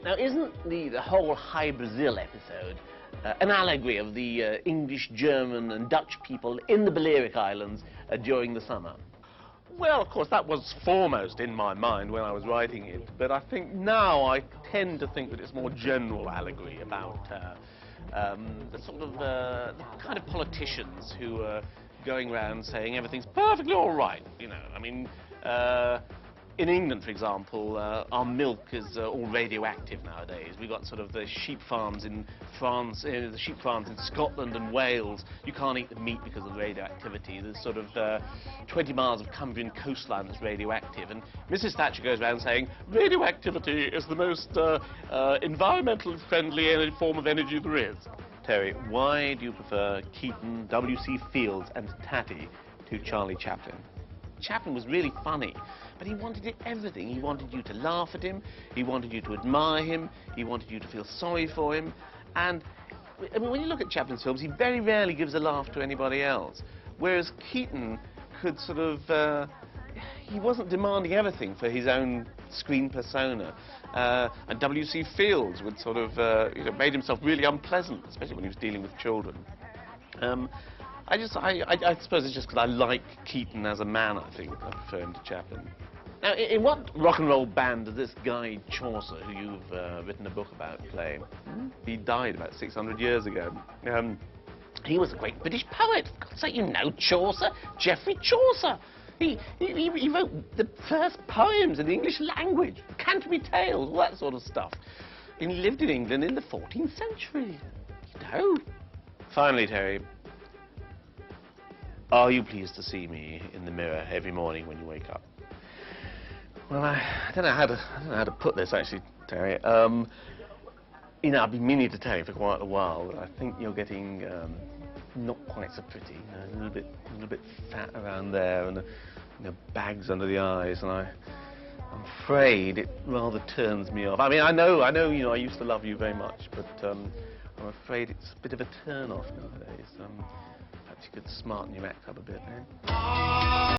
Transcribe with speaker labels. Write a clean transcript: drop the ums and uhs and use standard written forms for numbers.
Speaker 1: Now, isn't the whole High Brazil episode an allegory of the English, German and Dutch people in the Balearic Islands during the summer?
Speaker 2: Well, of course, that was foremost in my mind when I was writing it, but I think now I tend to think that it's more general allegory about the sort of the kind of politicians who are going around saying everything's perfectly all right, you know. I mean, in England, for example, our milk is all radioactive nowadays. We've got sort of the sheep farms in France, the sheep farms in Scotland and Wales. You can't eat the meat because of the radioactivity. There's sort of 20 miles of Cumbrian coastline that's radioactive. And Mrs. Thatcher goes around saying, radioactivity is the most environmentally friendly form of energy there is.
Speaker 1: Terry, why do you prefer Keaton, W.C. Fields and Tatty to Charlie Chaplin? Chaplin was really funny, but he wanted everything. He wanted you to laugh at him, he wanted you to admire him, he wanted you to feel sorry for him. And I mean, when you look at Chaplin's films, he very rarely gives a laugh to anybody else. Whereas Keaton could sort of, he wasn't demanding everything for his own screen persona. And W.C. Fields would sort of, you know, made himself really unpleasant, especially when he was dealing with children. I suppose it's just because I like Keaton as a man, I think, I prefer him to Chaplin. Now, in what rock and roll band does this guy Chaucer, who you've written a book about, play? He died about 600 years ago. He was a great British poet. For God's sake, you know Chaucer, Jeffrey Chaucer. He wrote the first poems in the English language, Canterbury Tales, all that sort of stuff. And he lived in England in the 14th century. You know. Finally, Terry, are you pleased to see me in the mirror every morning when you wake up? Well, I don't know how to put this, actually, Terry. You know, I've been meaning to tell you for quite a while that I think you're getting not quite so pretty. You know, a little bit fat around there, and you know, bags under the eyes, and I'm afraid it rather turns me off. I mean, I know, you know, I used to love you very much, but I'm afraid it's a bit of a turn-off nowadays. Perhaps you could smarten your act up a bit, eh?